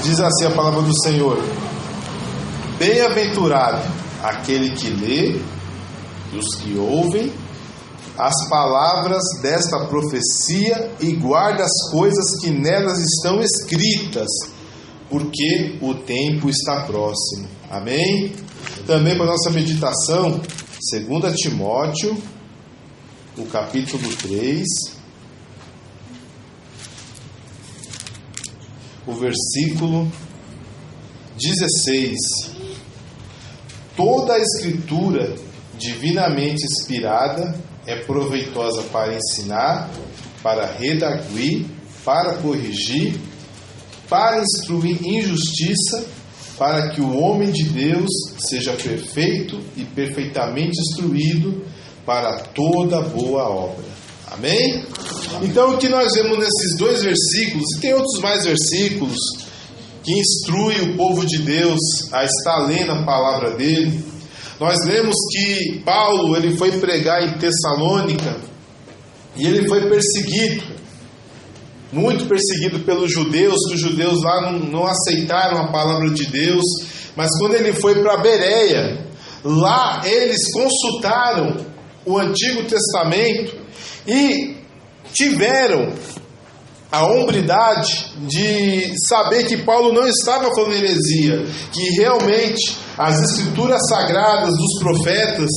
diz assim a palavra do Senhor: bem-aventurado aquele que lê e os que ouvem as palavras desta profecia e guarda as coisas que nelas estão escritas, porque o tempo está próximo. Amém? Também para a nossa meditação, 2 Timóteo, o capítulo 3, o versículo 16. Toda a escritura divinamente inspirada é proveitosa para ensinar, para redarguir, para corrigir, para instruir em justiça, para que o homem de Deus seja perfeito e perfeitamente instruído para toda boa obra. Amém? Então o que nós vemos nesses dois versículos, e tem outros mais versículos que instruem o povo de Deus a estar lendo a palavra dele. Nós lemos que Paulo, ele foi pregar em Tessalônica e ele foi perseguido, muito perseguido pelos judeus, que os judeus lá não aceitaram a palavra de Deus. Mas quando ele foi para Bereia, lá eles consultaram o Antigo Testamento e tiveram a hombridade de saber que Paulo não estava falando heresia, que realmente as escrituras sagradas dos profetas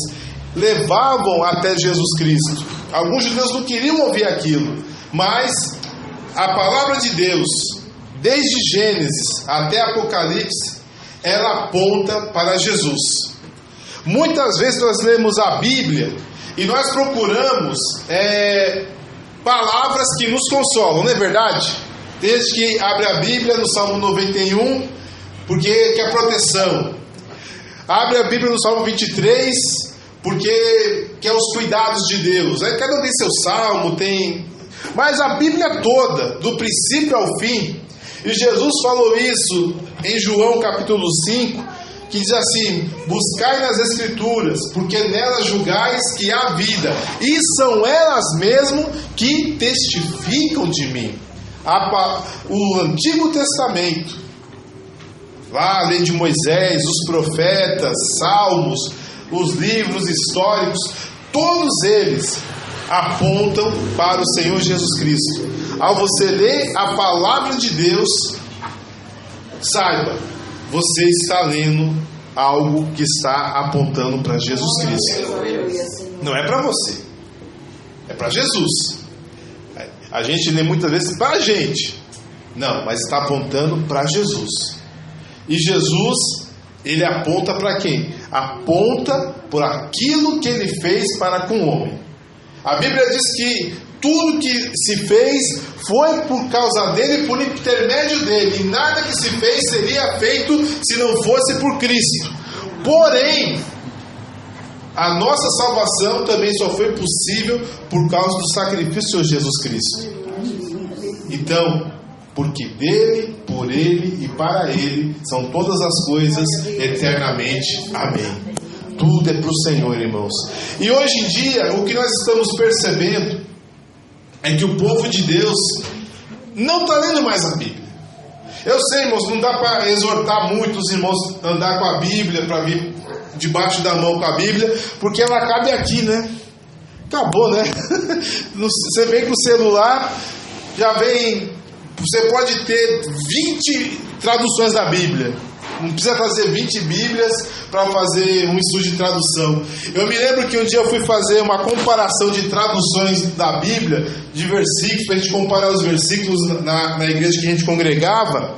levavam até Jesus Cristo. Alguns judeus não queriam ouvir aquilo, mas a palavra de Deus, desde Gênesis até Apocalipse, ela aponta para Jesus. Muitas vezes nós lemos a Bíblia e nós procuramos palavras que nos consolam, não é verdade? Desde que abre a Bíblia no Salmo 91, porque quer proteção. Abre a Bíblia no Salmo 23, porque quer os cuidados de Deus. Aí cada um tem seu salmo, tem... Mas a Bíblia toda, do princípio ao fim, e Jesus falou isso em João capítulo 5, que diz assim: buscai nas Escrituras, porque nelas julgais que há vida, e são elas mesmo que testificam de mim. O Antigo Testamento, lá a lei de Moisés, os profetas, salmos, os livros históricos, todos eles apontam para o Senhor Jesus Cristo. Ao você ler a palavra de Deus, saiba, você está lendo algo que está apontando para Jesus Cristo. Não é para você, é para Jesus. A gente lê muitas vezes para a gente, não, mas está apontando para Jesus. E Jesus, ele aponta para quem? Aponta por aquilo que ele fez para com o homem. A Bíblia diz que tudo que se fez foi por causa dele, por intermédio dele, e nada que se fez seria feito se não fosse por Cristo. Porém, a nossa salvação também só foi possível por causa do sacrifício de Jesus Cristo. Então, porque dele, por ele e para ele são todas as coisas eternamente. Amém. Tudo é para o Senhor, irmãos. E hoje em dia, o que nós estamos percebendo é que o povo de Deus não está lendo mais a Bíblia. Eu sei, irmãos, não dá para exortar muito os irmãos a andar com a Bíblia, para vir debaixo da mão com a Bíblia, porque ela cabe aqui, né? Acabou, né? Você vem com o celular, já vem... Você pode ter 20 traduções da Bíblia. Não precisa trazer 20 Bíblias para fazer um estudo de tradução. Eu me lembro que um dia eu fui fazer uma comparação de traduções da Bíblia, de versículos, para a gente comparar os versículos na igreja que a gente congregava.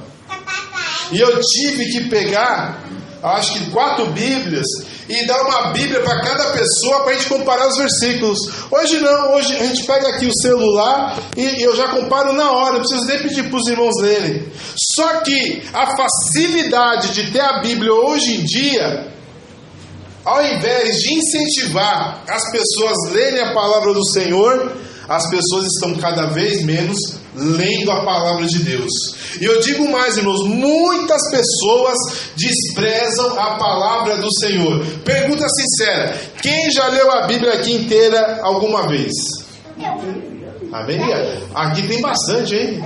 E eu tive que pegar, acho que 4 Bíblias, e dar uma Bíblia para cada pessoa para a gente comparar os versículos. Hoje não, hoje a gente pega aqui o celular e eu já comparo na hora, não preciso nem pedir para os irmãos lerem. Só que a facilidade de ter a Bíblia hoje em dia, ao invés de incentivar as pessoas a lerem a palavra do Senhor, as pessoas estão cada vez menos lendo a palavra de Deus. E eu digo mais, irmãos, muitas pessoas desprezam a palavra do Senhor. Pergunta sincera: quem já leu a Bíblia aqui inteira alguma vez? Amém? Aqui tem bastante, hein?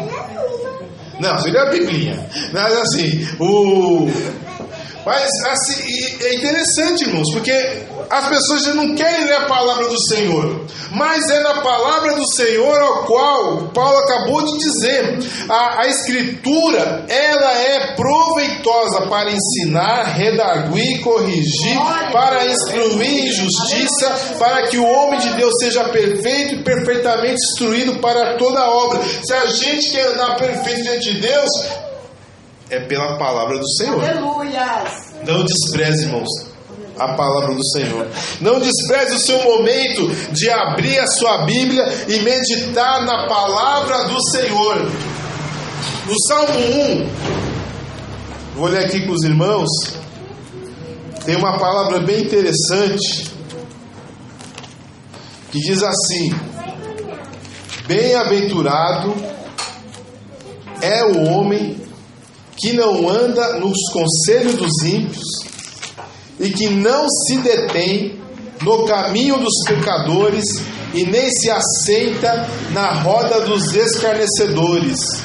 Não, seria a Biblinha. Mas assim, Mas assim, é interessante, irmãos, porque as pessoas já não querem ler a palavra do Senhor, mas é na palavra do Senhor ao qual Paulo acabou de dizer. A Escritura, ela é proveitosa para ensinar, redarguir, corrigir, para instruir em justiça, para que o homem de Deus seja perfeito e perfeitamente instruído para toda obra. Se a gente quer andar perfeito diante de Deus, é pela palavra do Senhor. Aleluia. Não despreze, irmãos, a palavra do Senhor. Não despreze o seu momento de abrir a sua Bíblia e meditar na palavra do Senhor. No Salmo 1, vou ler aqui com os irmãos, tem uma palavra bem interessante que diz assim: bem-aventurado é o homem que não anda nos conselhos dos ímpios e que não se detém no caminho dos pecadores e nem se assenta na roda dos escarnecedores.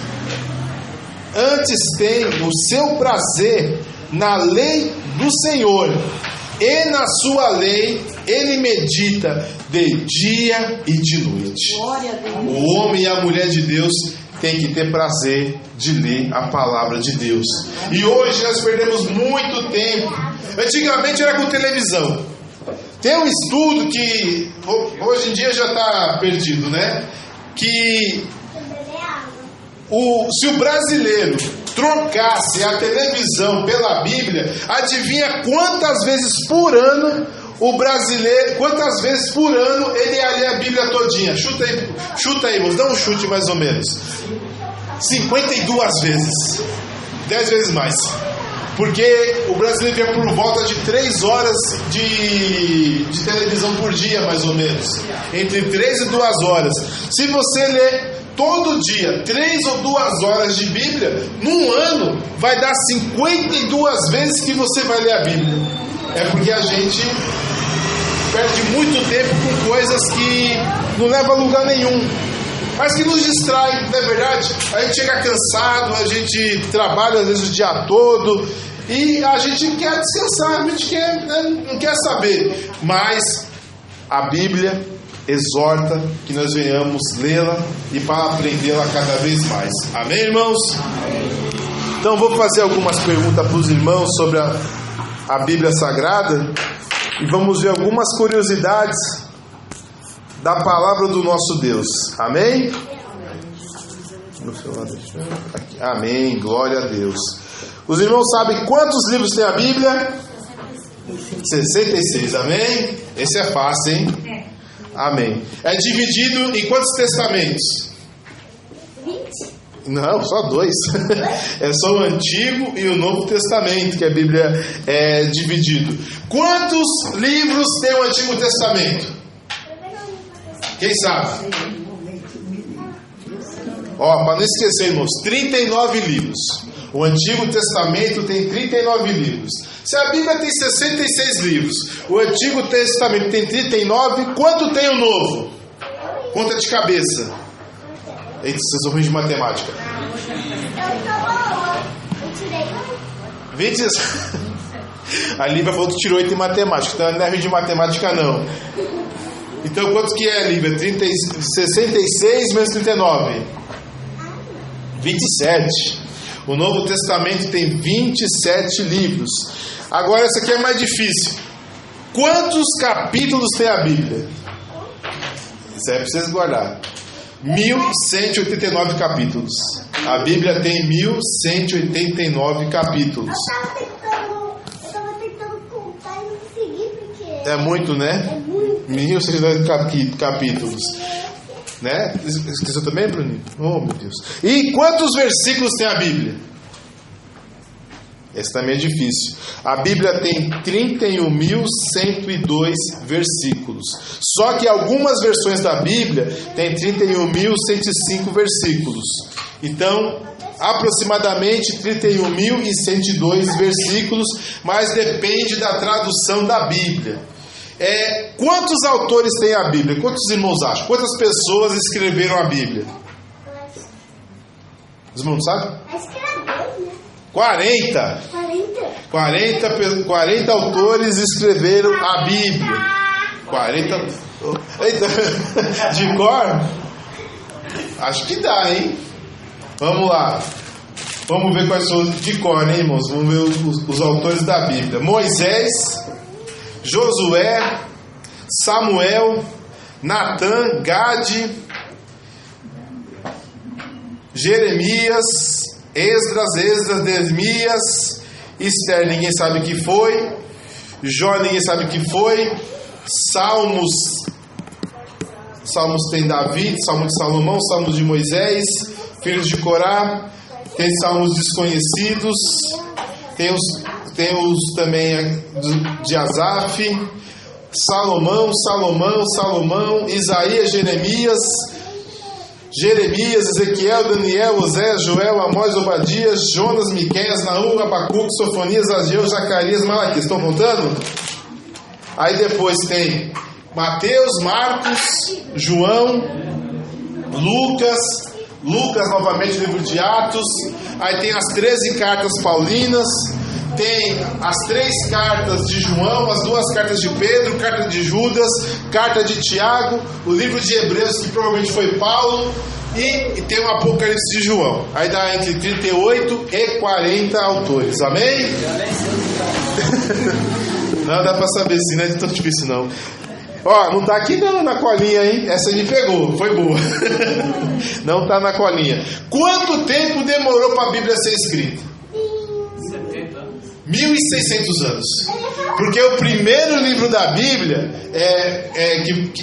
Antes tem o seu prazer na lei do Senhor, e na sua lei ele medita de dia e de noite. O homem e a mulher de Deus tem que ter prazer de ler a palavra de Deus. E hoje nós perdemos muito tempo. Antigamente era com televisão. Tem um estudo que hoje em dia já está perdido, né? Que se o brasileiro trocasse a televisão pela Bíblia, adivinha quantas vezes por ano o brasileiro, quantas vezes por ano ele ia ler a Bíblia todinha? Chuta aí, vamos dar um chute mais ou menos. 52 vezes. 10 vezes mais. Porque o brasileiro vê por volta de 3 horas de televisão por dia, mais ou menos. Entre 3 e 2 horas. Se você ler todo dia 3 ou 2 horas de Bíblia, num ano vai dar 52 vezes que você vai ler a Bíblia. É porque a gente perde muito tempo com coisas que não levam a lugar nenhum, mas que nos distrai, não é verdade? A gente chega cansado, a gente trabalha às vezes o dia todo e a gente quer descansar, a gente não quer saber. Mas a Bíblia exorta que nós venhamos lê-la e para aprendê-la cada vez mais. Amém, irmãos? Então vou fazer algumas perguntas para os irmãos sobre a Bíblia Sagrada e vamos ver algumas curiosidades da palavra do nosso Deus. Amém? Amém, glória a Deus. Os irmãos sabem quantos livros tem a Bíblia? 66, amém? Esse é fácil, hein? Amém. É dividido em quantos testamentos? 20? Não, só 2. É só o Antigo e o Novo Testamento que a Bíblia é dividido. Quantos livros tem o Antigo Testamento? Quem sabe? Ó, para não esquecer, irmãos, 39 livros. O Antigo Testamento tem 39 livros. Se a Bíblia tem 66 livros, o Antigo Testamento tem 39, quanto tem o Novo? Conta de cabeça. Eita, vocês são ruins de matemática. Eu tirei 20. A Lívia falou que tirou 8 em matemática, então não é ruim de matemática não. Então quanto que é, Lívia? 66 menos 39? 27. O Novo Testamento tem 27 livros. Agora essa aqui é mais difícil. Quantos capítulos tem a Bíblia? Isso aí é para vocês guardar. 1189 capítulos. A Bíblia tem 1189 capítulos. Eu tava tentando contar e não consegui porque... É muito, né? É muito. 1189 capítulos. Né? Esqueceu também, Bruninho? Oh, meu Deus. E quantos versículos tem a Bíblia? Esse também é difícil. A Bíblia tem 31.102 versículos. Só que algumas versões da Bíblia tem 31.105 versículos. Então, aproximadamente 31.102 versículos, mas depende da tradução da Bíblia. Quantos autores tem a Bíblia? Quantos irmãos acham? Quantas pessoas escreveram a Bíblia? Os irmãos sabem? Acho que era 2, né? 40. 40 autores escreveram a Bíblia. 40. Eita, de cor? Acho que dá, hein? Vamos lá. Vamos ver quais são de cor, né, irmãos? Vamos ver os autores da Bíblia. Moisés, Josué, Samuel, Natã, Gade, Jeremias, Esdras, Neemias, Esther, ninguém sabe o que foi, Jó, ninguém sabe o que foi, Salmos tem Davi, Salmo de Salomão, Salmos de Moisés, filhos de Corá, tem salmos desconhecidos, tem os também de Asaf, Salomão, Isaías, Jeremias, Ezequiel, Daniel, Oséias, Joel, Amós, Obadias, Jonas, Miqueias, Naum, Abacuque, Sofonias, Ageu, Zacarias, Malaquias. Estão contando? Aí depois tem Mateus, Marcos, João, Lucas novamente, livro de Atos. Aí tem as 13 cartas paulinas, tem as 3 cartas de João, as 2 cartas de Pedro, carta de Judas, carta de Tiago, o livro de Hebreus, que provavelmente foi Paulo, e tem o Apocalipse de João. Aí dá entre 38 e 40 autores. Amém? Não dá pra saber se não é tão difícil não. Ó, não tá aqui não na colinha, hein? Essa me pegou, foi boa. Não tá na colinha. Quanto tempo demorou para a Bíblia ser escrita? 1.600 anos. Porque o primeiro livro da Bíblia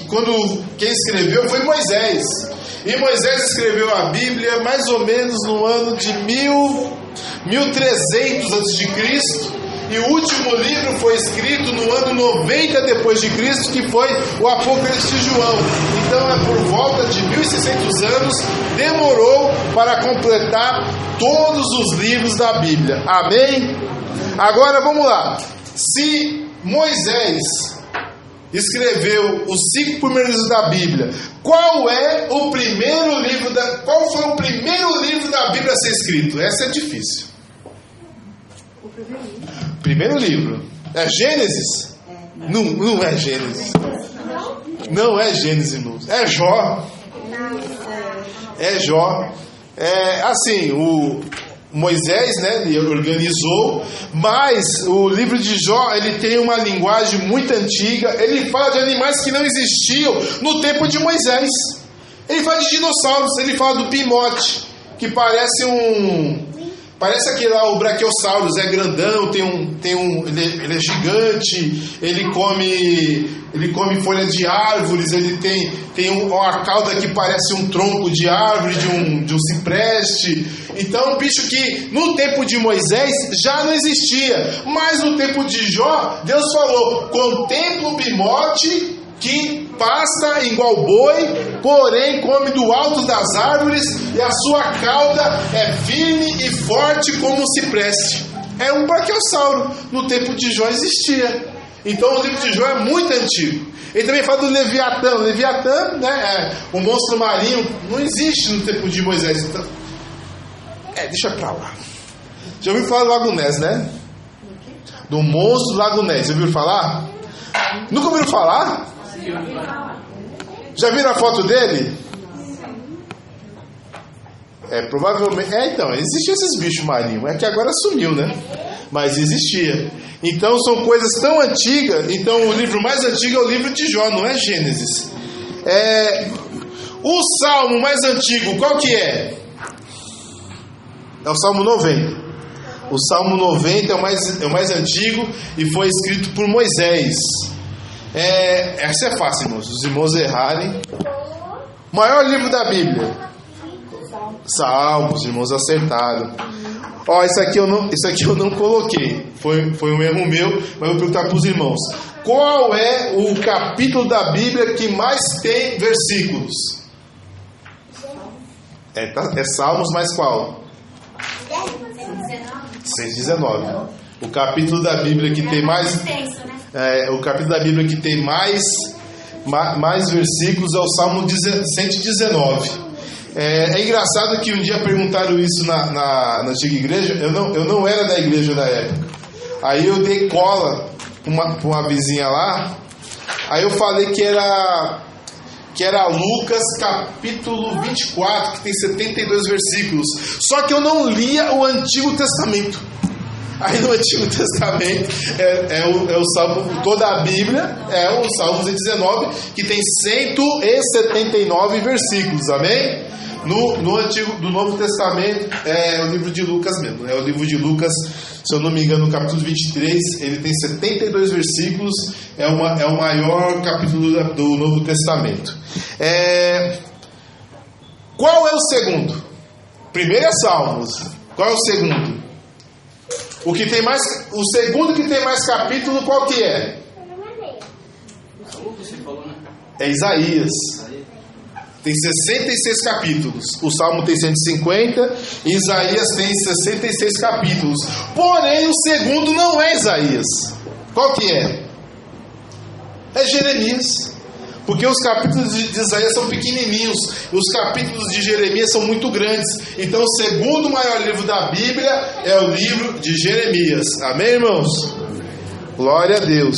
quando quem escreveu foi Moisés. E Moisés escreveu a Bíblia mais ou menos no ano de 1300 a.C. E o último livro foi escrito no ano 90 depois de Cristo, que foi o Apocalipse de João. Então é por volta de 1.600 anos demorou para completar todos os livros da Bíblia. Amém? Agora vamos lá. Se Moisés escreveu os 5 primeiros livros da Bíblia, qual foi o primeiro livro da Bíblia a ser escrito? Essa é difícil. Primeiro livro. É Gênesis? Não é Gênesis. Não é Gênesis, irmãos. É Jó. É Jó. Assim, o Moisés, né, ele organizou, mas o livro de Jó, ele tem uma linguagem muito antiga. Ele fala de animais que não existiam no tempo de Moisés. Ele fala de dinossauros. Ele fala do pimote, que parece aquele lá, o Brachiosaurus, é grandão, ele é gigante, ele come folha de árvores, ele tem uma cauda que parece um tronco de árvore, de um cipreste. Então é um bicho que no tempo de Moisés já não existia, mas no tempo de Jó, Deus falou: contempla o pimote que pasta igual boi, porém come do alto das árvores, e a sua cauda é firme e forte como um cipreste. É um brachiosauro. No tempo de Jó existia. Então o livro de Jó é muito antigo. Ele também fala do Leviatã. O Leviatã, né, o monstro marinho, não existe no tempo de Moisés. Então, deixa pra lá. Já ouviu falar do Lago Ness, né? Do monstro do Lago Ness. Já ouviu falar? Nunca ouviram falar? Já viram a foto dele? Provavelmente. Então, existiam esses bichos marinhos. É que agora sumiu, né? Mas existia. Então são coisas tão antigas. Então o livro mais antigo é o livro de Jó, não é Gênesis. O salmo mais antigo, qual que é? É o Salmo 90. O Salmo 90 é o mais antigo e foi escrito por Moisés. Essa é fácil, irmãos. Os irmãos errarem. Maior livro da Bíblia? Salmos, irmãos acertaram. Isso aqui eu não coloquei. Foi um erro meu, mas vou perguntar para os irmãos. Qual é o capítulo da Bíblia que mais tem versículos? É Salmos, mas qual? 119. O capítulo da Bíblia que tem mais... o capítulo da Bíblia que tem mais versículos é o Salmo 119. É engraçado que um dia perguntaram isso na antiga igreja. Eu não era da igreja da época. Aí eu dei cola pra uma vizinha lá. Aí eu falei que era Lucas capítulo 24, que tem 72 versículos. Só que eu não lia o Antigo Testamento. Aí no Antigo Testamento é o Salmo, toda a Bíblia é o Salmo 19, que tem 179 versículos, amém? No Antigo, do Novo Testamento é o livro de Lucas mesmo. É o livro de Lucas, se eu não me engano, no capítulo 23, ele tem 72 versículos, é o maior capítulo do Novo Testamento. Qual é o segundo? Primeiro é Salmos. Qual é o segundo? O segundo que tem mais capítulo, qual que é? É Isaías. Tem 66 capítulos. O Salmo tem 150, Isaías tem 66 capítulos. Porém, o segundo não é Isaías. Qual que é? É Jeremias. Porque os capítulos de Isaías são pequenininhos, os capítulos de Jeremias são muito grandes. Então o segundo maior livro da Bíblia é o livro de Jeremias. Amém, irmãos? Glória a Deus.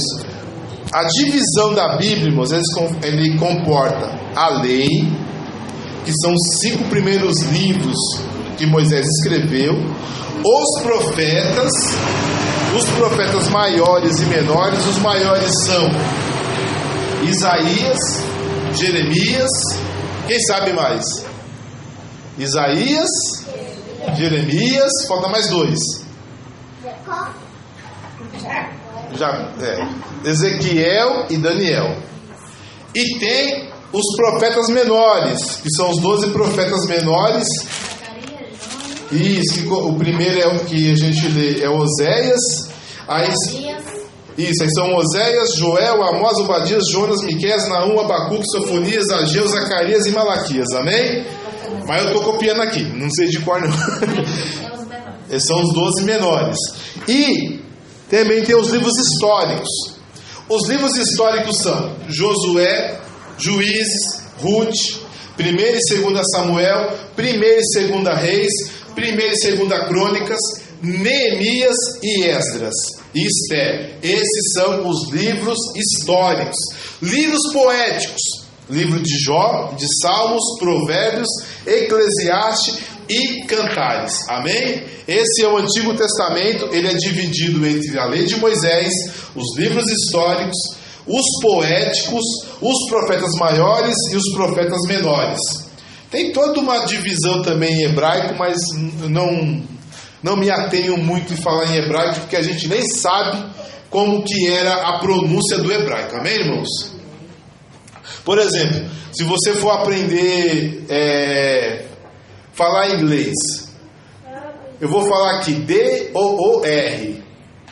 A divisão da Bíblia, irmãos, ele comporta a lei, que são os 5 primeiros livros que Moisés escreveu, os profetas maiores e menores. Os maiores são Isaías, Jeremias, quem sabe mais? Isaías, Jeremias, falta mais 2. Ezequiel e Daniel. E tem os profetas menores, que são os 12 profetas menores. Isso, o primeiro é o que a gente lê, é Oséias. Aí são Oséias, Joel, Amós, Obadias, Jonas, Miqueias, Naum, Abacuque, Sofonias, Ageu, Zacarias e Malaquias, amém? Mas eu estou copiando aqui, não sei de cor não. Esses são os 12 menores. E também tem os livros históricos. Os livros históricos são Josué, Juízes, Ruth, 1 e 2 Samuel, 1 e 2 Reis, 1 e 2 Crônicas, Neemias e Esdras e Esther. Esses são os livros históricos. Livros poéticos: livro de Jó, de Salmos, Provérbios, Eclesiastes e Cantares. Amém? Esse é o Antigo Testamento. Ele é dividido entre a lei de Moisés, os livros históricos, os poéticos, os profetas maiores e os profetas menores. Tem toda uma divisão também em hebraico, mas não me atenho muito em falar em hebraico, porque a gente nem sabe como que era a pronúncia do hebraico. Amém, irmãos? Por exemplo, se você for aprender falar inglês, eu vou falar aqui D-O-O-R,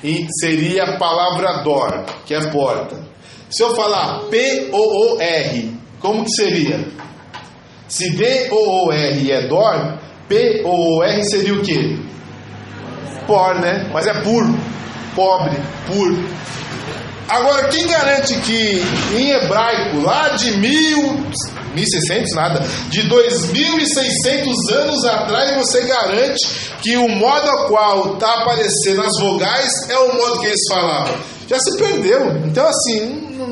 e seria a palavra door, que é porta. Se eu falar P-O-O-R, como que seria? Se D-O-O-R é door, P-O-O-R seria o quê? Por, né? Mas é puro, pobre, puro. Agora, quem garante que em hebraico, lá de 1600 nada, de 2600 anos atrás, você garante que o modo ao qual está aparecendo as vogais é o modo que eles falavam? Já se perdeu. Então, assim, eu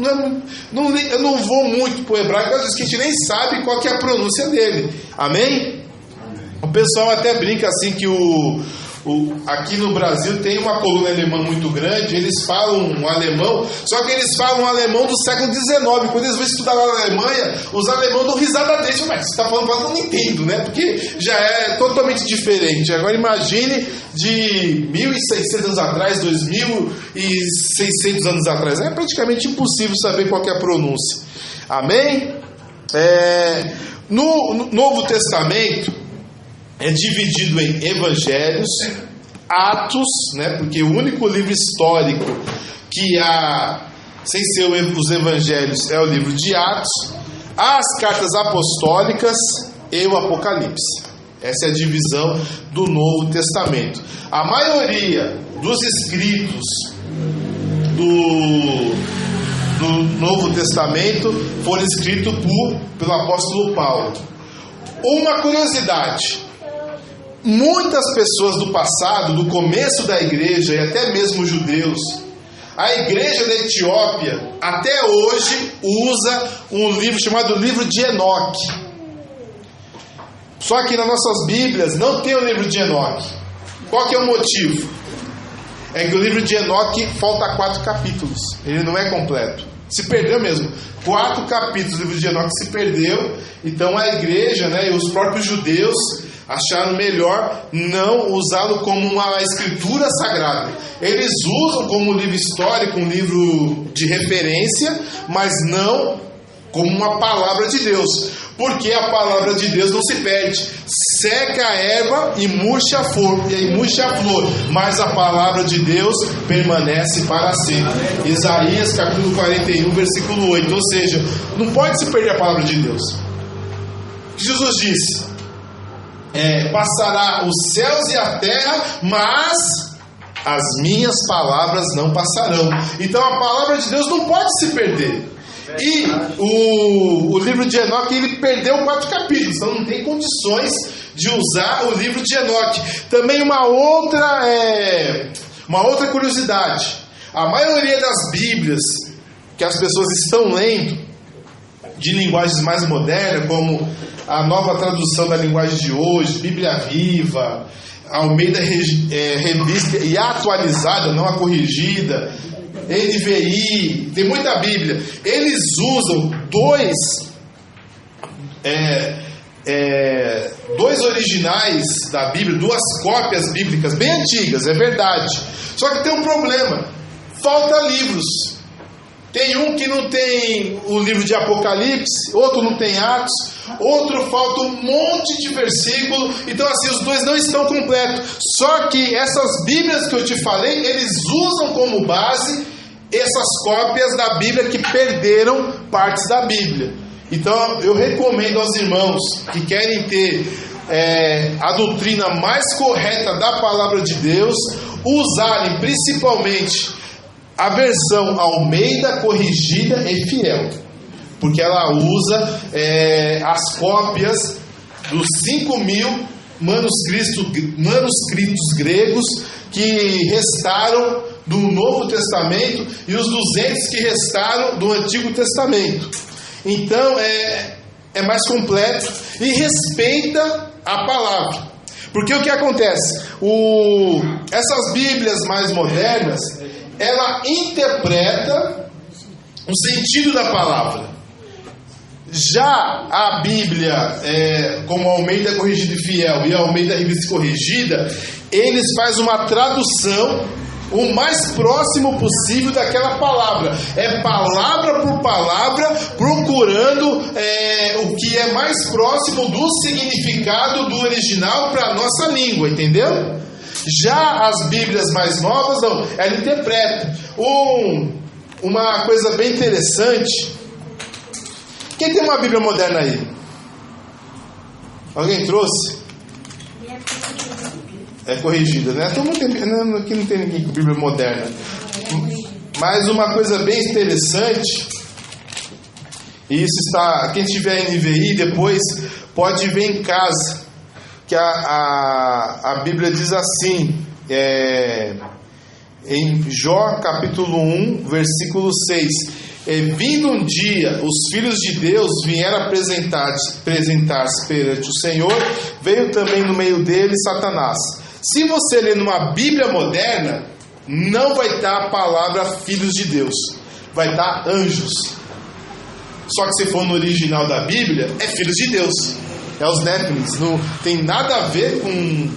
não vou muito para o hebraico, às vezes que a gente nem sabe qual que é a pronúncia dele. Amém? O pessoal até brinca assim que aqui no Brasil tem uma coluna alemã muito grande. Eles falam um alemão, só que eles falam um alemão do século XIX. Quando eles vão estudar lá na Alemanha, os alemães dão risada deles. Mas você está falando, eu não entendo, né? Porque já é totalmente diferente. Agora imagine de 1600 anos atrás, 2600 anos atrás. É praticamente impossível saber qual que é a pronúncia. Amém? No Novo Testamento é dividido em evangelhos, Atos, né? Porque o único livro histórico que há, sem ser os evangelhos, é o livro de Atos, as cartas apostólicas e o Apocalipse. Essa é a divisão do Novo Testamento. A maioria dos escritos do Novo Testamento foram escritos pelo apóstolo Paulo. Uma curiosidade: muitas pessoas do passado, do começo da igreja, e até mesmo judeus, a igreja da Etiópia até hoje usa um livro chamado livro de Enoque. Só que nas nossas Bíblias não tem o livro de Enoque. Qual que é o motivo? É que o livro de Enoque falta 4 capítulos. Ele não é completo. Se perdeu mesmo. 4 capítulos do livro de Enoque se perdeu. Então a igreja, e os próprios judeus acharam melhor não usá-lo como uma escritura sagrada. Eles usam como livro histórico, um livro de referência, mas não como uma palavra de Deus. Porque a palavra de Deus não se perde. Seca a erva e murcha a flor, mas a palavra de Deus permanece para sempre. Isaías capítulo 41, versículo 8. Ou seja, não pode se perder a palavra de Deus. Jesus disse: passará os céus e a terra, mas as minhas palavras não passarão. Então a palavra de Deus não pode se perder. E o livro de Enoque, ele perdeu 4 capítulos, então não tem condições de usar o livro de Enoque. Também uma outra curiosidade: a maioria das Bíblias que as pessoas estão lendo, de linguagens mais modernas, como a nova tradução da linguagem de hoje, Bíblia Viva, Almeida Revista e atualizada, não a corrigida, NVI, tem muita Bíblia. Eles usam dois originais da Bíblia, 2 cópias bíblicas bem antigas, é verdade. Só que tem um problema: falta livros. Tem um que não tem o livro de Apocalipse, outro não tem Atos, outro falta um monte de versículo. Então assim, os 2 não estão completos. Só que essas Bíblias que eu te falei, eles usam como base essas cópias da Bíblia que perderam partes da Bíblia. Então eu recomendo aos irmãos que querem ter a doutrina mais correta da palavra de Deus, usarem principalmente a versão Almeida, corrigida e fiel, porque ela usa as cópias dos 5.000 manuscritos gregos que restaram do Novo Testamento e os 200 que restaram do Antigo Testamento. Então é mais completo e respeita a palavra. Porque o que acontece? Essas Bíblias mais modernas, ela interpreta o sentido da palavra. Já a Bíblia, como a Almeida Corrigida e Fiel e a Almeida Revista Corrigida, eles fazem uma tradução o mais próximo possível daquela palavra. É palavra por palavra, procurando o que é mais próximo do significado do original para a nossa língua, entendeu? Já as Bíblias mais novas, não, ela interpreta. Uma coisa bem interessante. Quem tem uma Bíblia moderna aí? Alguém trouxe? É corrigida, né? Aqui não tem ninguém com Bíblia moderna. Mas uma coisa bem interessante, e isso está, quem tiver NVI depois pode ver em casa, que a Bíblia diz assim, em Jó capítulo 1, versículo 6: vindo um dia os filhos de Deus vieram apresentar-se perante o Senhor, veio também no meio deles Satanás. Se você ler numa Bíblia moderna, não vai estar a palavra filhos de Deus, vai estar anjos. Só que se for no original da Bíblia, é filhos de Deus, é os Néfilins, não tem nada a ver com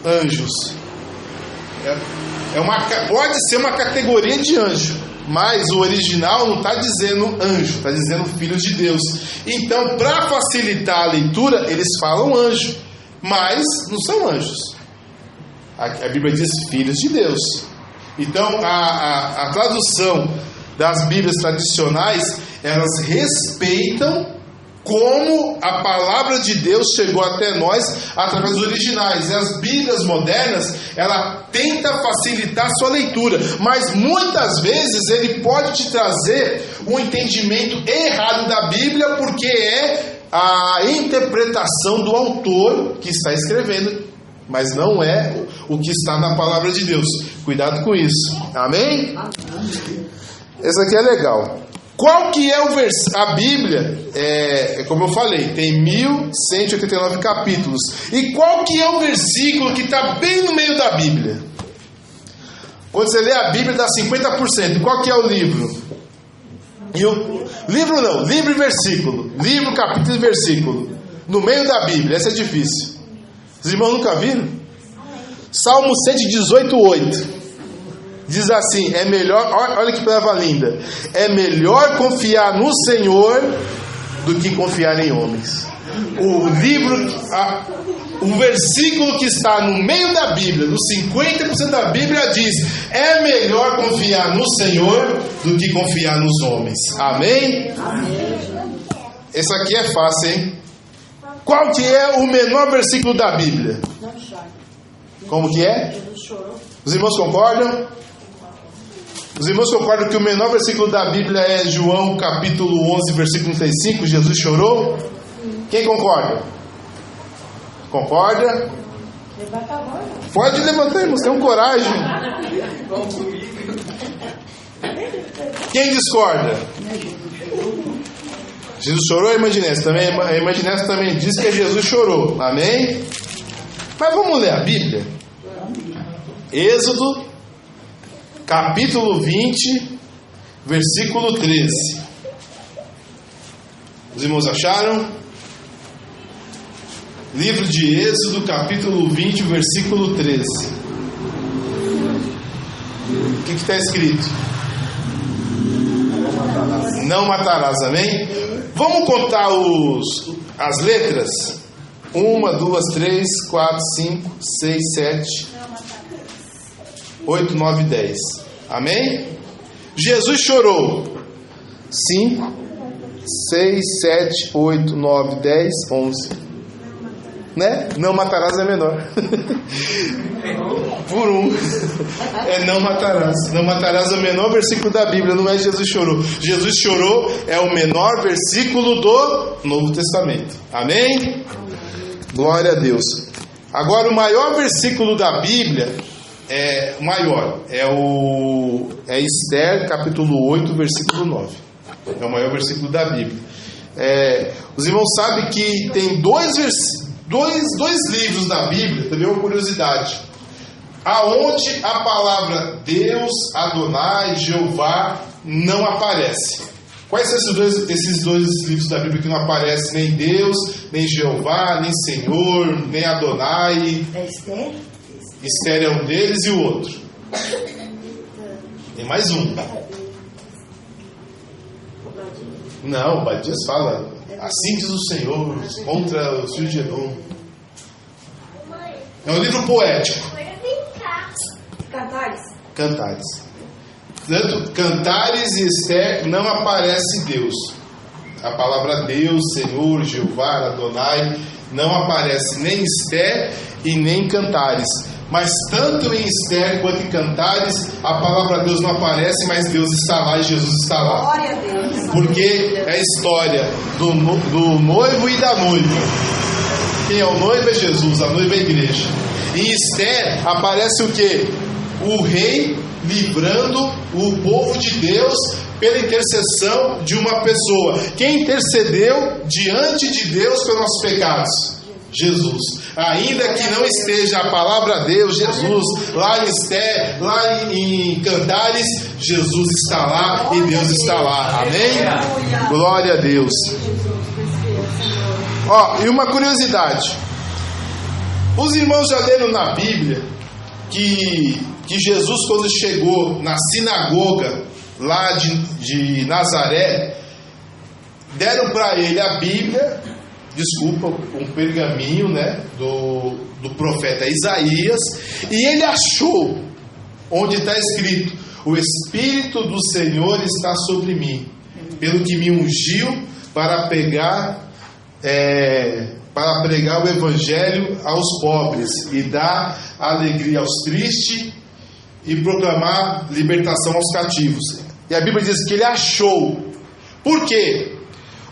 anjos. Pode ser uma categoria de anjo, mas o original não está dizendo anjo, está dizendo filhos de Deus. Então, para facilitar a leitura, eles falam anjo, mas não são anjos. A Bíblia diz filhos de Deus. Então a tradução das Bíblias tradicionais, elas respeitam como a palavra de Deus chegou até nós através dos originais. E as Bíblias modernas, ela tenta facilitar a sua leitura, mas muitas vezes ele pode te trazer um entendimento errado da Bíblia, porque é a interpretação do autor que está escrevendo, mas não é o que está na palavra de Deus. Cuidado com isso. Amém? Essa aqui é legal. Qual que é o versículo? A Bíblia, como eu falei, tem 1189 capítulos. E qual que é o versículo que está bem no meio da Bíblia? Quando você lê a Bíblia, dá 50%. Qual que é o livro? Livro não, livro e versículo. Livro, capítulo e versículo. No meio da Bíblia, essa é difícil. Os irmãos nunca viram? Salmo 118:8. Diz assim, é melhor, olha que palavra linda. É melhor confiar no Senhor do que confiar em homens. O versículo que está no meio da Bíblia, nos 50% da Bíblia, diz: é melhor confiar no Senhor do que confiar nos homens. Amém? Amém. Esse aqui é fácil, hein? Qual que é o menor versículo da Bíblia? Como que é? Os irmãos concordam? Os irmãos concordam que o menor versículo da Bíblia é João capítulo 11, versículo 35? Jesus chorou? Quem concorda? Concorda? Pode levantar, irmãos, tenham coragem. Quem discorda? Jesus chorou, a irmã Ginésio também. A irmã Ginésio também diz que Jesus chorou. Amém? Mas vamos ler a Bíblia. Êxodo capítulo 20, versículo 13. Os irmãos acharam? Livro de Êxodo, capítulo 20, versículo 13. O que está escrito? Não matarás, amém? Vamos contar as letras? 1, 2, 3, 4, 5, 6, 7, 8, 9, 10. Amém? Jesus chorou. 5, 6, 7, 8, 9, 10, 11. Né? Não matarás é menor. Por um. É não matarás. Não matarás é o menor versículo da Bíblia. Não é Jesus chorou. Jesus chorou é o menor versículo do Novo Testamento. Amém? Glória a Deus. Agora o maior versículo da Bíblia é Esther capítulo 8, versículo 9. É o maior versículo da Bíblia. Os irmãos sabem que tem dois livros da Bíblia, também é uma curiosidade, aonde a palavra Deus, Adonai, Jeová não aparece. Quais são esses dois livros da Bíblia que não aparecem nem Deus, nem Jeová, nem Senhor, nem Adonai? Esther? Esther é um deles e o outro. Tem mais um. Não, Obadias fala: assim diz o Senhor contra os filhos de Edom. É um livro poético. Cantares. Tanto Cantares e Esther não aparece Deus. A palavra Deus, Senhor, Jeová, Adonai não aparece nem em Esther e nem em Cantares. Mas tanto em Esther quanto em Cantares a palavra Deus não aparece, mas Deus está lá e Jesus está lá. Glória a Deus. Porque é a história do noivo e da noiva. Quem é o noivo é Jesus, a noiva é a igreja. Em Esther aparece o quê? O rei livrando o povo de Deus pela intercessão de uma pessoa. Quem intercedeu diante de Deus pelos nossos pecados? Jesus. Ainda que não esteja a palavra Deus, Jesus, lá em Esther, lá em Cantares, Jesus está lá e Deus está lá. Amém? Glória a Deus. E uma curiosidade. Os irmãos já leram na Bíblia que Jesus, quando chegou na sinagoga lá de Nazaré, deram para ele a Bíblia, um pergaminho, né, do profeta Isaías, e ele achou onde está escrito: o Espírito do Senhor está sobre mim, pelo que me ungiu para pregar o Evangelho aos pobres e dar alegria aos tristes e proclamar libertação aos cativos. E a Bíblia diz que ele achou. Por quê?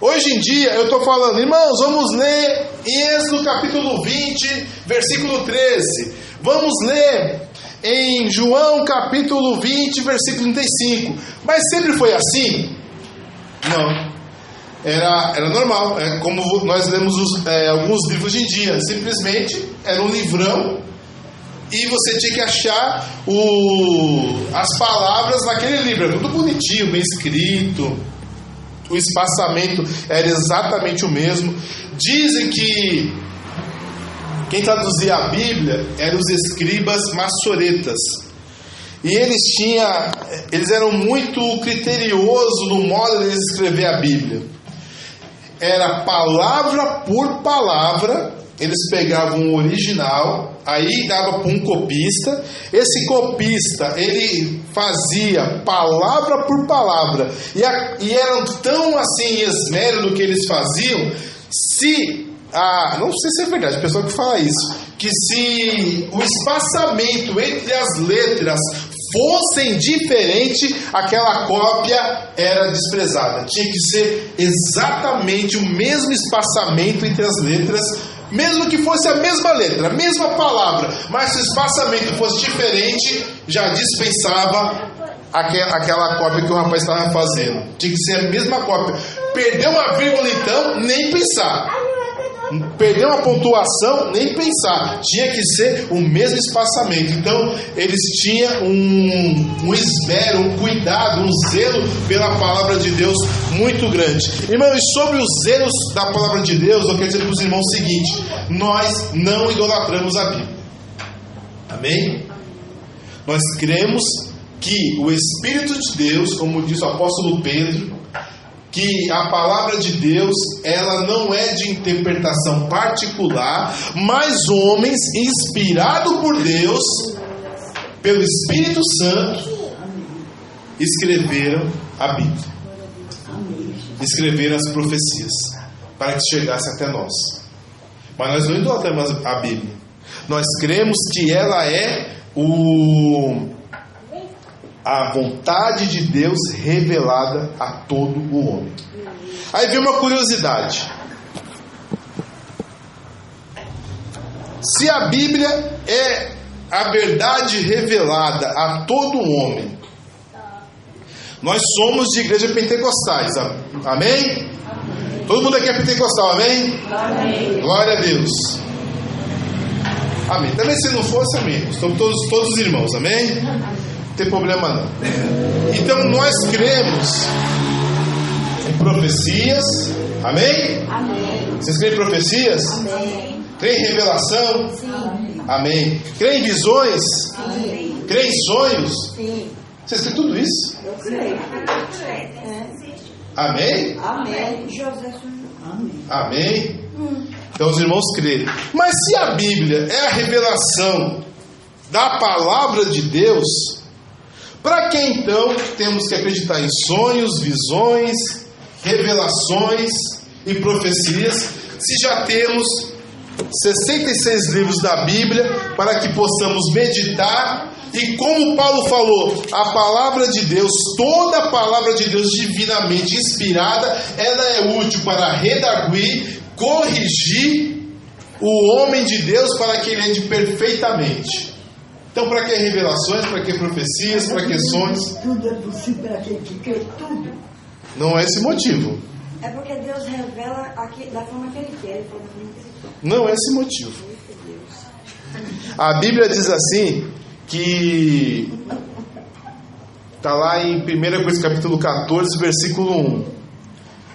Hoje em dia eu estou falando, irmãos, vamos ler em Êxodo capítulo 20, versículo 13. Vamos ler em João capítulo 20, versículo 35. Mas sempre foi assim? Não. Era normal. É como nós lemos alguns livros de dia. Simplesmente era um livrão e você tinha que achar as palavras naquele livro. Era tudo bonitinho, bem escrito. O espaçamento era exatamente o mesmo. Dizem que quem traduzia a Bíblia eram os escribas maçoretas. E eles eram muito criteriosos no modo de eles escrever a Bíblia. Era palavra por palavra. Eles pegavam o original, aí dava para um copista. Esse copista, ele fazia palavra por palavra. E eram tão assim esmero no que eles faziam, não sei se é verdade, a pessoa que fala isso, que se o espaçamento entre as letras fossem diferente, aquela cópia era desprezada. Tinha que ser exatamente o mesmo espaçamento entre as letras, mesmo que fosse a mesma letra, a mesma palavra, mas se o espaçamento fosse diferente, já dispensava aquela cópia que o rapaz estava fazendo. Tinha que ser a mesma cópia. Perdeu uma vírgula, então, nem pensar. Perdeu uma pontuação, nem pensar. Tinha que ser o mesmo espaçamento. Então, eles tinham um esmero, um cuidado, um zelo pela palavra de Deus muito grande. Irmão, e sobre os zelos da palavra de Deus, eu quero dizer para os irmãos o seguinte: nós não idolatramos a Bíblia. Amém? Nós cremos que o Espírito de Deus, como diz o apóstolo Pedro, que a palavra de Deus, ela não é de interpretação particular, mas homens inspirados por Deus, pelo Espírito Santo, escreveram a Bíblia, escreveram as profecias, para que chegasse até nós. Mas nós não idolatramos a Bíblia. Nós cremos que ela é a vontade de Deus revelada a todo o homem. Aí vem uma curiosidade. Se a Bíblia é a verdade revelada a todo homem, nós somos de igreja pentecostais, amém? Todo mundo aqui é pentecostal, amém? Amém. Glória a Deus. Amém. Também se não fosse, amém. Estamos todos irmãos, amém? Não tem problema não. Então nós cremos em profecias, amém? Amém. Vocês creem em profecias? Amém. Creem em revelação? Sim. Amém. Creem em visões? Sim. Creem em sonhos? Sim. Vocês creem tudo isso? Eu creio. Amém? Amém. Amém. Então os irmãos creem. Mas se a Bíblia é a revelação da palavra de Deus, para que então temos que acreditar em sonhos, visões, revelações e profecias, se já temos 66 livros da Bíblia para que possamos meditar? E como Paulo falou, a palavra de Deus, toda a palavra de Deus divinamente inspirada, ela é útil para redarguir, corrigir o homem de Deus para que ele ande perfeitamente. Então, para que revelações, para que profecias, para que sonhos? Tudo é possível para a gente crer, tudo. Não é esse motivo. É porque Deus revela aqui, da forma que Ele quer. Não é esse motivo. A Bíblia diz assim, que está lá em 1 Coríntios capítulo 14, versículo 1.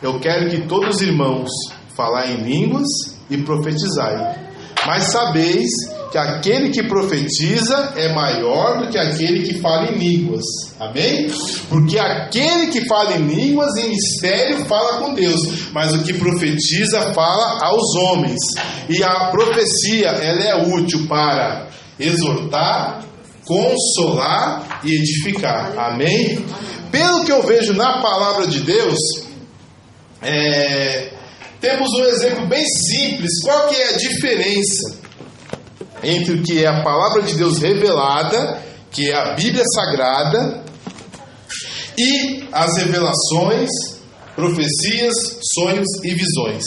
Eu quero que todos os irmãos falem em línguas e profetizai. Mas sabeis que aquele que profetiza é maior do que aquele que fala em línguas. Amém? Porque aquele que fala em línguas, em mistério, fala com Deus. Mas o que profetiza, fala aos homens. E a profecia, ela é útil para exortar, consolar e edificar. Amém? Pelo que eu vejo na palavra de Deus, temos um exemplo bem simples. Qual que é a diferença entre o que é a palavra de Deus revelada, que é a Bíblia Sagrada, e as revelações profecias, sonhos e visões.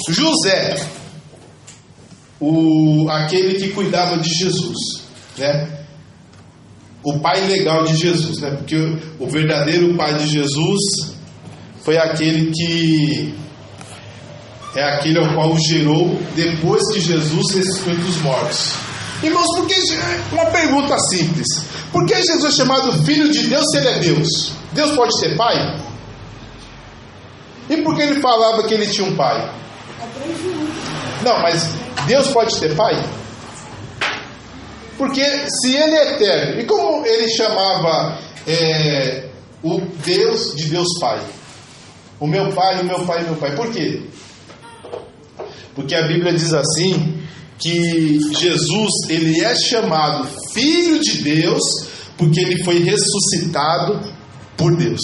José, aquele que cuidava de Jesus, né? O pai legal de Jesus, né? Porque o verdadeiro pai de Jesus foi aquele que é aquele ao qual o gerou depois que Jesus ressuscitou dos mortos. Irmãos, uma pergunta simples: por que Jesus é chamado Filho de Deus se ele é Deus? Deus pode ter pai? E por que ele falava que ele tinha um pai? Não, mas Deus pode ter pai? Porque se ele é eterno, e como ele chamava o Deus de Deus Pai? O meu pai, o meu pai, o meu pai. Por quê? Porque a Bíblia diz assim, que Jesus, ele é chamado Filho de Deus, porque ele foi ressuscitado por Deus.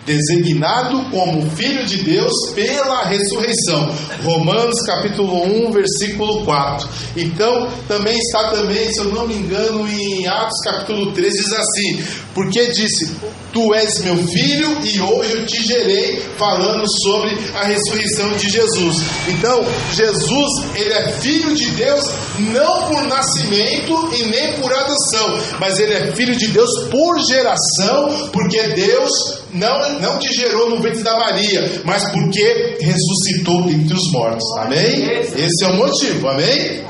Designado como Filho de Deus pela ressurreição. Romanos capítulo 1, versículo 4. Então, também está se eu não me engano, em Atos capítulo 3, diz assim: porque disse, tu és meu filho e hoje eu te gerei, falando sobre a ressurreição de Jesus. Então, Jesus, ele é Filho de Deus, não por nascimento e nem por adoção, mas ele é Filho de Deus por geração, porque Deus não te gerou no ventre da Maria, mas porque ressuscitou dentre os mortos. Amém? Esse é o motivo. Amém?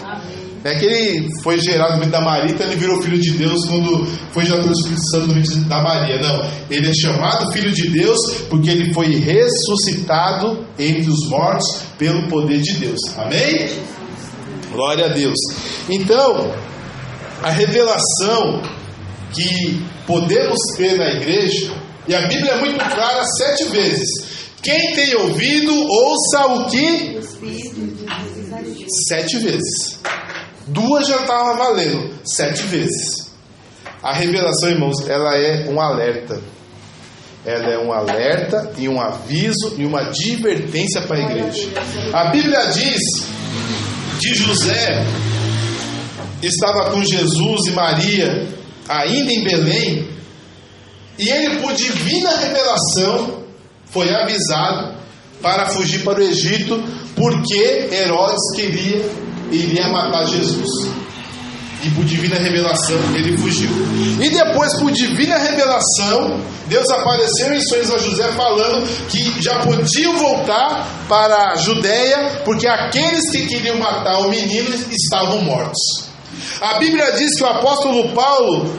Não é que ele foi gerado no ventre da Maria, então ele virou Filho de Deus quando foi gerado pelo Espírito Santo no ventre da Maria. Não, ele é chamado Filho de Deus porque ele foi ressuscitado entre os mortos pelo poder de Deus. Amém? Glória a Deus. Então, a revelação que podemos ter na igreja, e a Bíblia é muito clara 7 vezes: quem tem ouvido, ouça o que? 7 vezes. 2 já estava valendo, 7 vezes. A revelação, irmãos, ela é um alerta. Ela é um alerta e um aviso e uma advertência para a igreja. A Bíblia diz que José estava com Jesus e Maria ainda em Belém, e ele, por divina revelação, foi avisado para fugir para o Egito, porque Herodes iria matar Jesus. E por divina revelação ele fugiu. E depois, por divina revelação, Deus apareceu em sonhos a José, falando que já podiam voltar para a Judéia, porque aqueles que queriam matar o menino estavam mortos. A Bíblia diz que o apóstolo Paulo,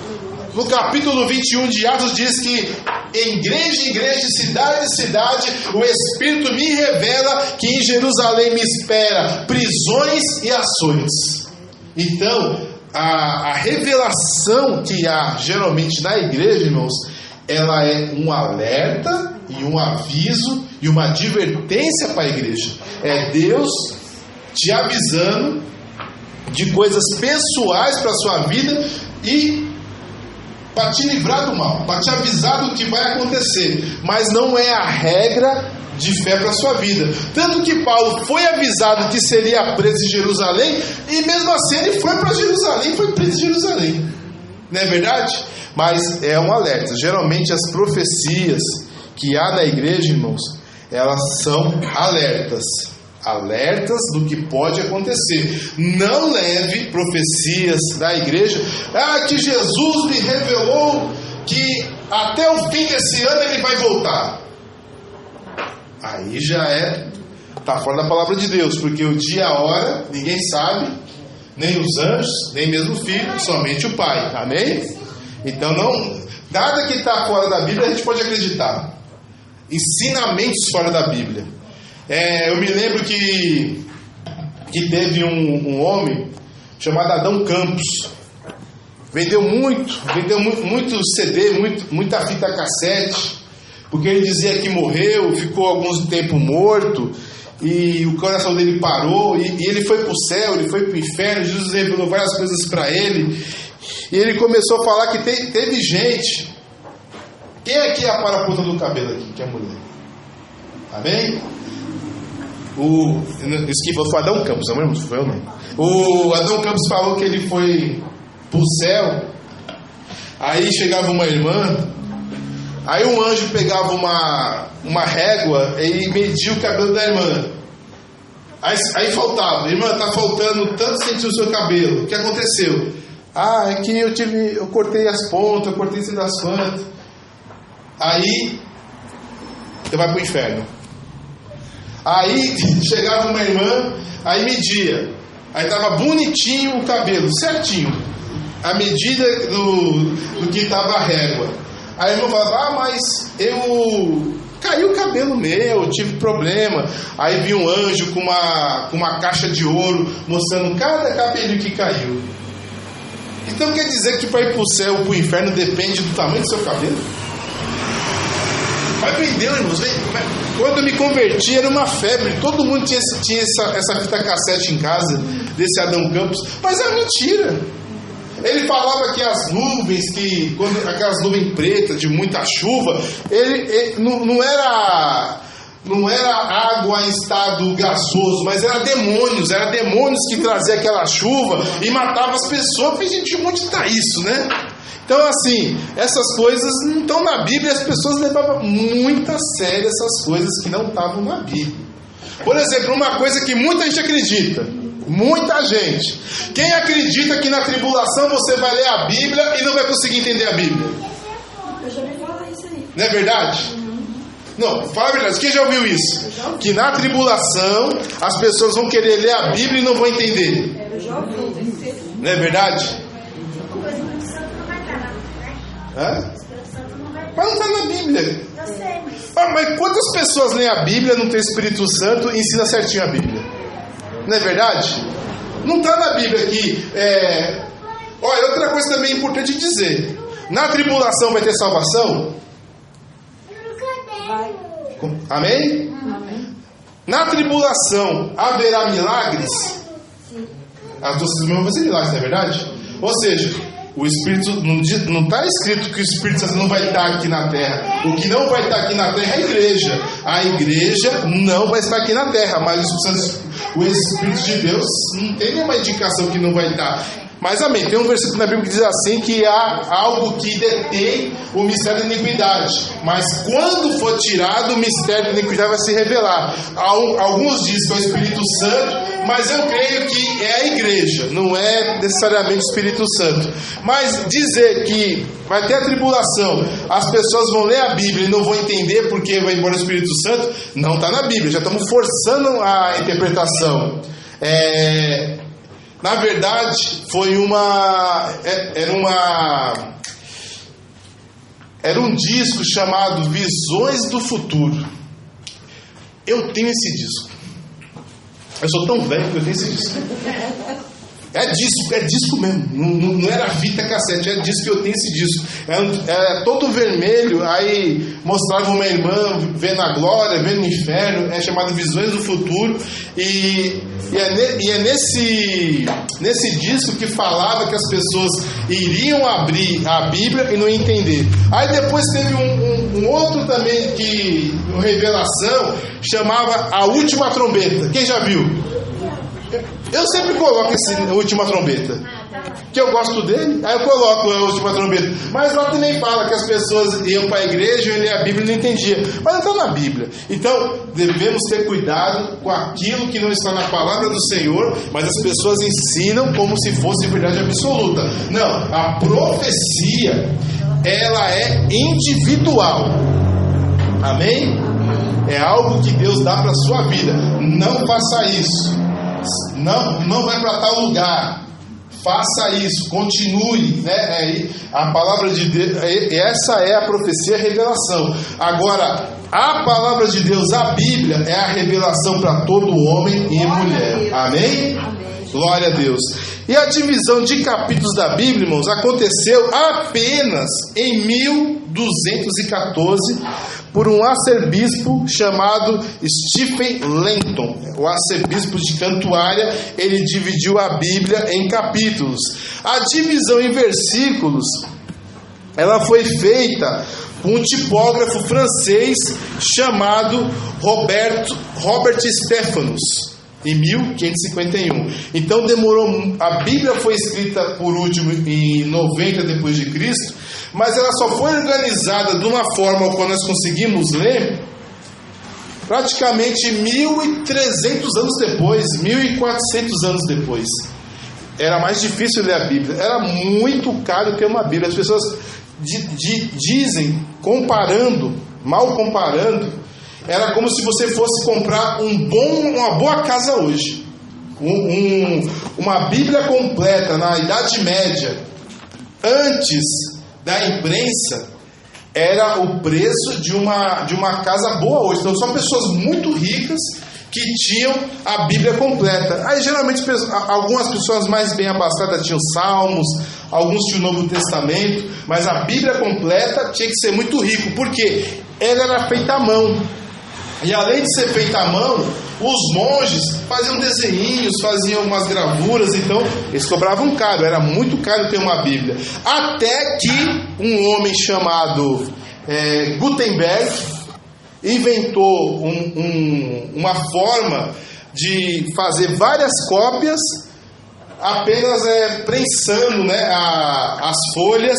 no capítulo 21 de Atos, diz que igreja em igreja, cidade em cidade, o Espírito me revela que em Jerusalém me espera prisões e açoites. Então, a revelação que há geralmente na igreja, irmãos, ela é um alerta e um aviso e uma advertência para a igreja. É Deus te avisando de coisas pessoais para a sua vida e para te livrar do mal, para te avisar do que vai acontecer, mas não é a regra de fé para a sua vida. Tanto que Paulo foi avisado que seria preso em Jerusalém, e mesmo assim ele foi para Jerusalém, foi preso em Jerusalém. Não é verdade? Mas é um alerta. Geralmente as profecias que há na igreja, irmãos, elas são alertas do que pode acontecer. Não leve profecias da igreja: que Jesus me revelou que até o fim desse ano ele vai voltar. Aí já está fora da palavra de Deus, porque o dia e a hora ninguém sabe, nem os anjos, nem mesmo o filho, somente o Pai. Amém? Então nada que está fora da Bíblia a gente pode acreditar. Ensinamentos fora da Bíblia. Eu me lembro que teve um homem chamado Adão Campos. Vendeu muito CD, muita fita cassete, porque ele dizia que morreu, ficou algum tempo morto, e o coração dele parou, e ele foi para o céu, ele foi para o inferno. Jesus revelou várias coisas para ele, e ele começou a falar que teve gente. Quem aqui apara a ponta do cabelo aqui, que é mulher? Amém? Isso que foi Adão Campos, não foi eu não. O Adão Campos falou que ele foi para o céu. Aí chegava uma irmã Aí um anjo pegava uma régua e media o cabelo da irmã. Aí faltava, irmã, tá faltando tantos centímetros do seu cabelo. O que aconteceu? É que eu cortei as pontas, eu cortei sei das quantas. Aí você vai pro inferno. Aí chegava uma irmã, aí media. Aí tava bonitinho o cabelo, certinho. A medida do que tava a régua. Aí a irmã falava, mas caiu o cabelo meu, tive problema. Aí vi um anjo com uma caixa de ouro mostrando cada cabelinho que caiu. Então quer dizer que para ir para o céu ou para o inferno depende do tamanho do seu cabelo? Vai vender, irmãos. Quando eu me converti era uma febre. Todo mundo tinha essa fita cassete em casa, desse Adão Campos. Mas era mentira. Ele falava que as nuvens, aquelas nuvens pretas de muita chuva, não era água em estado gasoso, mas era demônios que traziam aquela chuva e matavam as pessoas. Eu falei, gente, onde está isso, né? Então, assim, essas coisas não estão na Bíblia, as pessoas levavam muito a sério essas coisas que não estavam na Bíblia. Por exemplo, uma coisa que muita gente acredita, muita gente. Quem acredita que na tribulação você vai ler a Bíblia e não vai conseguir entender a Bíblia? Eu já me falo isso aí. Não é verdade? Não, fala a verdade. Quem já ouviu isso? Que na tribulação as pessoas vão querer ler a Bíblia e não vão entender. Eu já ouvi. Não é verdade? Mas não está na Bíblia. Mas quantas pessoas leem a Bíblia, não tem Espírito Santo e ensina certinho a Bíblia? Não é verdade? Não está na Bíblia aqui. Olha, outra coisa também importante dizer. Na tribulação vai ter salvação? Amém? Amém. Na tribulação haverá milagres? As duas irmãs vão ser milagres, não é verdade? Ou seja, o Espírito não está escrito que o Espírito Santo não vai estar aqui na terra. O que não vai estar aqui na terra é a igreja. A igreja não vai estar aqui na terra, mas o Espírito de Deus não tem nenhuma indicação que não vai estar. Mas amém, tem um versículo na Bíblia que diz assim, que há algo que detém o mistério da iniquidade, mas quando for tirado, o mistério da iniquidade vai se revelar. Alguns dizem que é o Espírito Santo, mas eu creio que é a igreja, não é necessariamente o Espírito Santo. Mas dizer que vai ter a tribulação, as pessoas vão ler a Bíblia e não vão entender porque vai embora o Espírito Santo, não está na Bíblia, já estamos forçando a interpretação. Na verdade, era um disco chamado Visões do Futuro. Eu tenho esse disco. Eu sou tão velho que eu tenho esse disco. É disco mesmo. Não era fita cassete, é disco que eu tenho esse disco. É todo vermelho, aí mostrava uma irmã vendo a glória, vendo o inferno, é chamado Visões do Futuro. E é nesse disco que falava que as pessoas iriam abrir a Bíblia e não iam entender. Aí depois teve um outro também que, uma revelação, chamava A Última Trombeta. Quem já viu? Eu sempre coloco esse Última Trombeta, que eu gosto dele, aí eu coloco a Última Trombeta. Mas lá também fala que as pessoas iam para a igreja, iam ler a Bíblia e não entendiam. Mas não está na Bíblia. Então devemos ter cuidado com aquilo que não está na palavra do Senhor, mas as pessoas ensinam como se fosse verdade absoluta. Não, a profecia, ela é individual. Amém? É algo que Deus dá para a sua vida. Não faça isso. Não vai para tal lugar. Faça isso, continue, né? A palavra de Deus, essa é a profecia, a revelação. Agora, a palavra de Deus, a Bíblia, é a revelação para todo homem e mulher. Amém? Glória a Deus. E a divisão de capítulos da Bíblia, irmãos, aconteceu apenas em 1214 por um arcebispo chamado Stephen Langton. O arcebispo de Cantuária, ele dividiu a Bíblia em capítulos. A divisão em versículos, ela foi feita por um tipógrafo francês chamado Robert Stephanus. em 1551. Então demorou. A Bíblia foi escrita por último em 90 depois de Cristo, mas ela só foi organizada de uma forma ao qual nós conseguimos ler praticamente 1.300 anos depois, 1.400 anos depois. Era mais difícil ler a Bíblia, era muito caro ter uma Bíblia. As pessoas dizem, mal comparando, era como se você fosse comprar uma boa casa hoje. Uma Bíblia completa na Idade Média, antes da imprensa, era o preço de uma casa boa hoje. Então são pessoas muito ricas que tinham a Bíblia completa. Aí geralmente algumas pessoas mais bem abastadas tinham Salmos, alguns tinham o Novo Testamento, mas a Bíblia completa tinha que ser muito rico, porque ela era feita à mão. E além de ser feita à mão, os monges faziam desenhinhos, faziam umas gravuras, então eles cobravam caro, era muito caro ter uma Bíblia. Até que um homem chamado Gutenberg inventou uma forma de fazer várias cópias, apenas prensando, né, as folhas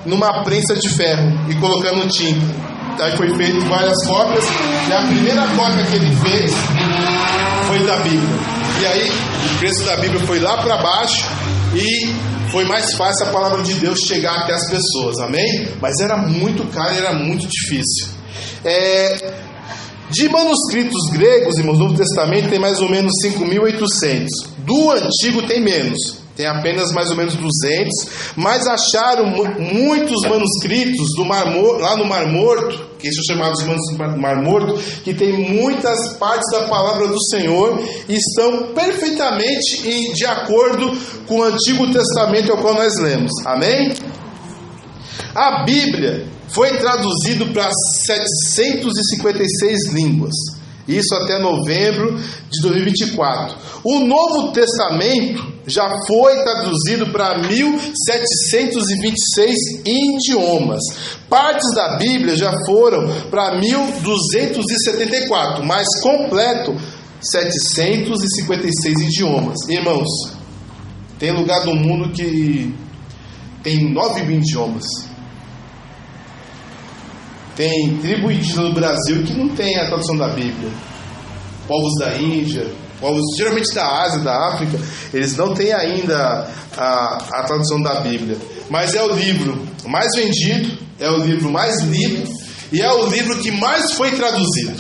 numa prensa de ferro e colocando tinta. Aí foi feito várias cópias, e a primeira cópia que ele fez foi da Bíblia. E aí o preço da Bíblia foi lá para baixo e foi mais fácil a palavra de Deus chegar até as pessoas, amém? Mas era muito caro e era muito difícil. De manuscritos gregos, irmãos, no Novo Testamento tem mais ou menos 5.800. Do Antigo tem menos, tem apenas mais ou menos 200, mas acharam muitos manuscritos lá no Mar Morto, que são chamados manuscritos do Mar Morto, que tem muitas partes da palavra do Senhor e estão perfeitamente de acordo com o Antigo Testamento ao qual nós lemos, amém? A Bíblia foi traduzido para 756 línguas, isso até novembro de 2024. O Novo Testamento já foi traduzido para 1726 idiomas. Partes da Bíblia já foram para 1274, mas completo 756 idiomas. Irmãos, tem lugar do mundo que tem 9.000 idiomas. Tem tribo indígena no Brasil que não tem a tradução da Bíblia. Povos da Índia, povos geralmente da Ásia, da África, eles não têm ainda a tradução da Bíblia. Mas é o livro mais vendido, é o livro mais lido e é o livro que mais foi traduzido.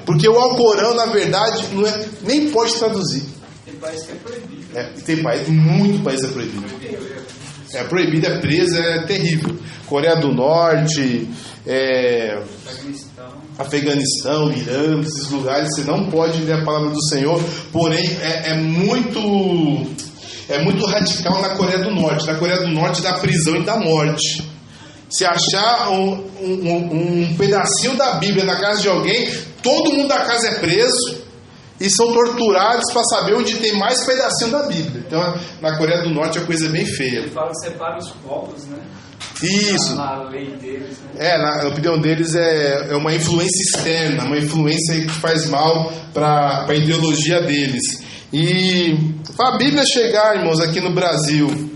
Porque o Alcorão, na verdade, nem pode traduzir. Tem país que é proibido. Muito país é proibido. É proibido, é preso, é terrível. Coreia do Norte, Afeganistão, Irã, esses lugares você não pode ler a palavra do Senhor. Porém é muito radical na Coreia do Norte. Na Coreia do Norte da prisão e da morte. Se achar um pedacinho da Bíblia na casa de alguém, todo mundo da casa é preso e são torturados para saber onde tem mais pedacinho da Bíblia. Então na Coreia do Norte a coisa é bem feia. Ele fala que separa os povos, né? Isso. Na lei deles, né? Na opinião deles é uma influência externa, uma influência que faz mal para a ideologia deles. E para a Bíblia chegar, irmãos, aqui no Brasil,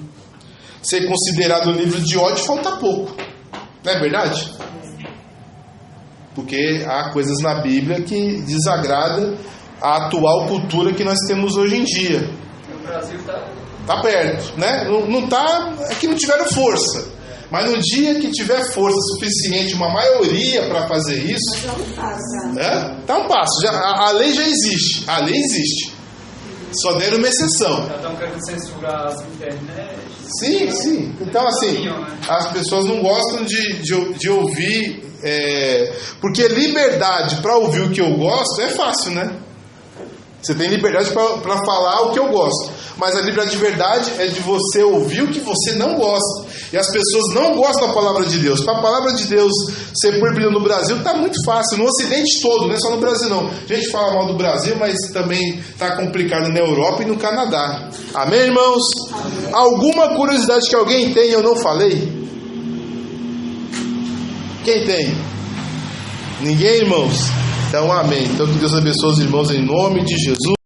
ser considerado um livro de ódio, falta pouco. Não é verdade? Porque há coisas na Bíblia que desagradam a atual cultura que nós temos hoje em dia. O Brasil está perto, né? Não está, é que não tiveram força. Mas no dia que tiver força suficiente, uma maioria para fazer isso, tá um passo. A lei já existe. A lei existe. Só deram uma exceção. Já estão querendo censurar as internet. Sim. Então, assim, as pessoas não gostam de ouvir. Porque liberdade para ouvir o que eu gosto é fácil, né? Você tem liberdade para falar o que eu gosto. Mas a liberdade de verdade é de você ouvir o que você não gosta. E as pessoas não gostam da palavra de Deus. Para a palavra de Deus ser proibida no Brasil está muito fácil. No Ocidente todo, não é só no Brasil não. A gente fala mal do Brasil, mas também está complicado na Europa e no Canadá. Amém, irmãos? Amém. Alguma curiosidade que alguém tem e eu não falei? Quem tem? Ninguém, irmãos? Então, amém. Então, que Deus abençoe os irmãos em nome de Jesus.